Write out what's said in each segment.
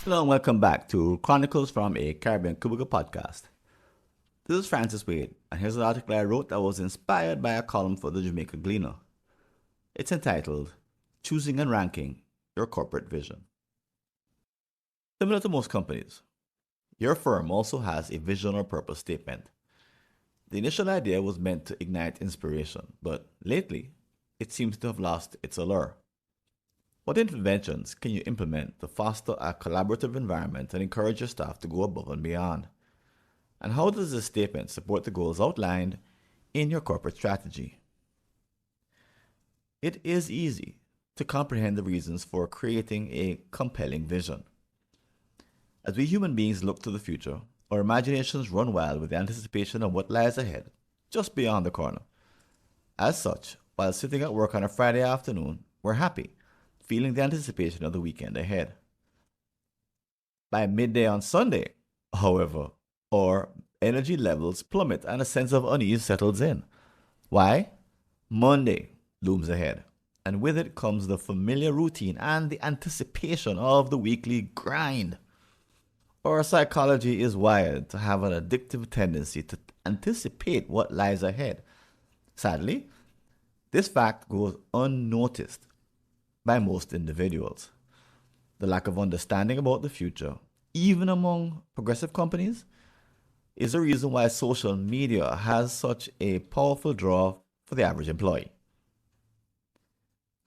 Hello and welcome back to Chronicles from a Caribbean Cubicle podcast. This is Francis Wade, and here's an article I wrote that was inspired by a column for the Jamaica Gleaner. It's entitled Choosing and Ranking Your Corporate Vision. Similar to most companies, your firm also has a vision or purpose statement. The initial idea was meant to ignite inspiration, but lately, it seems to have lost its allure. What interventions can you implement to foster a collaborative environment and encourage your staff to go above and beyond? And how does this statement support the goals outlined in your corporate strategy? It is easy to comprehend the reasons for creating a compelling vision. As we human beings look to the future, our imaginations run wild with the anticipation of what lies ahead, just beyond the corner. As such, while sitting at work on a Friday afternoon, we're happy, feeling the anticipation of the weekend ahead. By midday on Sunday, however, our energy levels plummet and a sense of unease settles in. Why? Monday looms ahead, and with it comes the familiar routine and the anticipation of the weekly grind. Our psychology is wired to have an addictive tendency to anticipate what lies ahead. Sadly, this fact goes unnoticed by most individuals. The lack of understanding about the future, even among progressive companies, is the reason why social media has such a powerful draw for the average employee.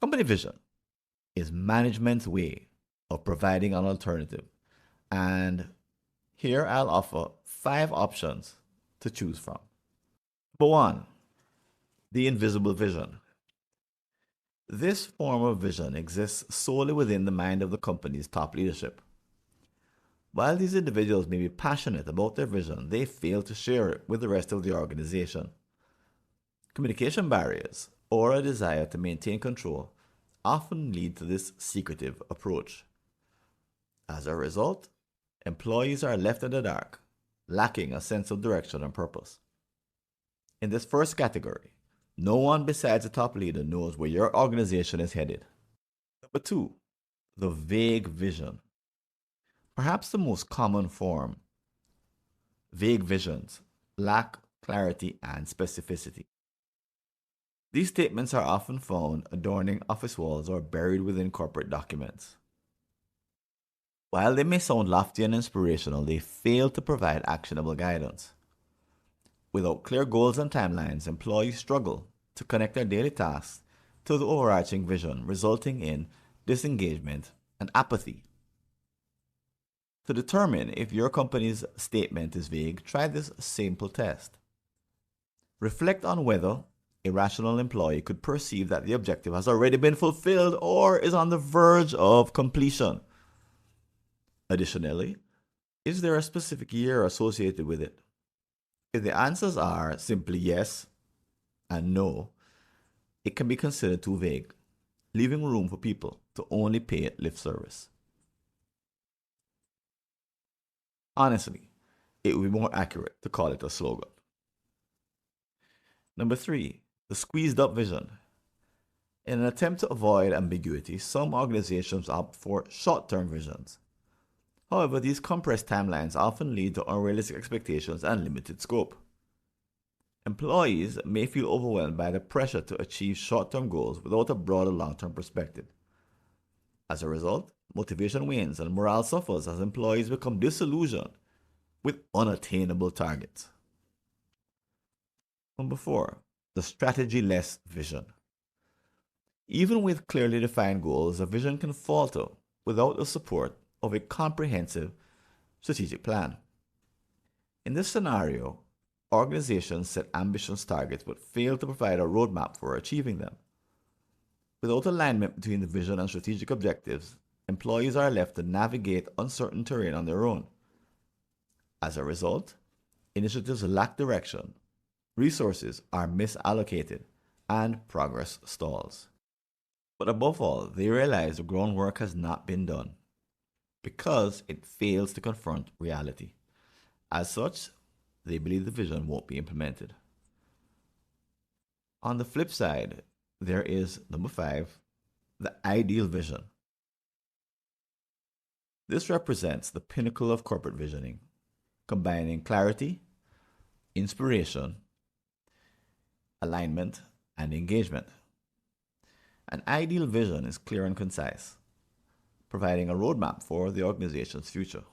Company vision is management's way of providing an alternative, and here I'll offer 5 options to choose from. Number 1, the invisible vision. This form of vision exists solely within the mind of the company's top leadership. While these individuals may be passionate about their vision, they fail to share it with the rest of the organization. Communication barriers or a desire to maintain control often lead to this secretive approach. As a result, employees are left in the dark, lacking a sense of direction and purpose. In this first category, no one besides the top leader knows where your organization is headed. Number 2, the vague vision. Perhaps the most common form, vague visions lack clarity and specificity. These statements are often found adorning office walls or buried within corporate documents. While they may sound lofty and inspirational, they fail to provide actionable guidance. Without clear goals and timelines, employees struggle to connect their daily tasks to the overarching vision, resulting in disengagement and apathy. To determine if your company's statement is vague, try this simple test. Reflect on whether a rational employee could perceive that the objective has already been fulfilled or is on the verge of completion. Additionally, is there a specific year associated with it? If the answers are simply yes and no, it can be considered too vague, leaving room for people to only pay it lip service. Honestly, it would be more accurate to call it a slogan. Number 3, the squeezed up vision. In an attempt to avoid ambiguity, some organizations opt for short term visions. However, these compressed timelines often lead to unrealistic expectations and limited scope. Employees may feel overwhelmed by the pressure to achieve short term goals without a broader long term perspective. As a result, motivation wanes and morale suffers as employees become disillusioned with unattainable targets. Number 4, the strategy less vision. Even with clearly defined goals, a vision can falter without the support of a comprehensive strategic plan. In this scenario, organizations set ambitious targets but fail to provide a roadmap for achieving them. Without alignment between the vision and strategic objectives, employees are left to navigate uncertain terrain on their own. As a result, initiatives lack direction, resources are misallocated, and progress stalls. But above all, they realize the groundwork has not been done because it fails to confront reality. As such, they believe the vision won't be implemented. On the flip side, there is number 5, the ideal vision. This represents the pinnacle of corporate visioning, combining clarity, inspiration, alignment, and engagement. An ideal vision is clear and concise, providing a roadmap for the organization's future.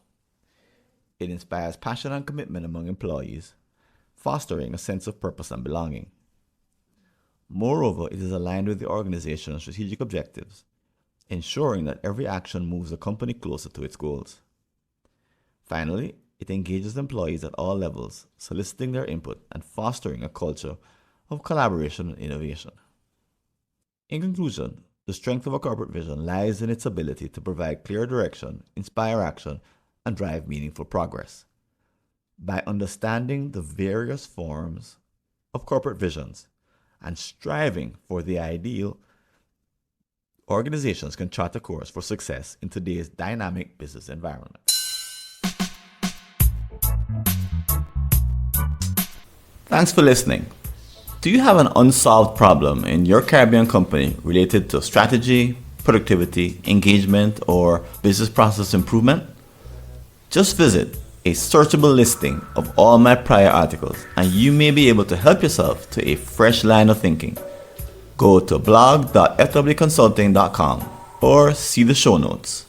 It inspires passion and commitment among employees, fostering a sense of purpose and belonging. Moreover, it is aligned with the organization's strategic objectives, ensuring that every action moves the company closer to its goals. Finally, it engages employees at all levels, soliciting their input and fostering a culture of collaboration and innovation. In conclusion, the strength of a corporate vision lies in its ability to provide clear direction, inspire action, and drive meaningful progress. By understanding the various forms of corporate visions and striving for the ideal, organizations can chart a course for success in today's dynamic business environment. Thanks for listening. Do you have an unsolved problem in your Caribbean company related to strategy, productivity, engagement, or business process improvement? Just visit a searchable listing of all my prior articles and you may be able to help yourself to a fresh line of thinking. Go to blog.fwconsulting.com or see the show notes.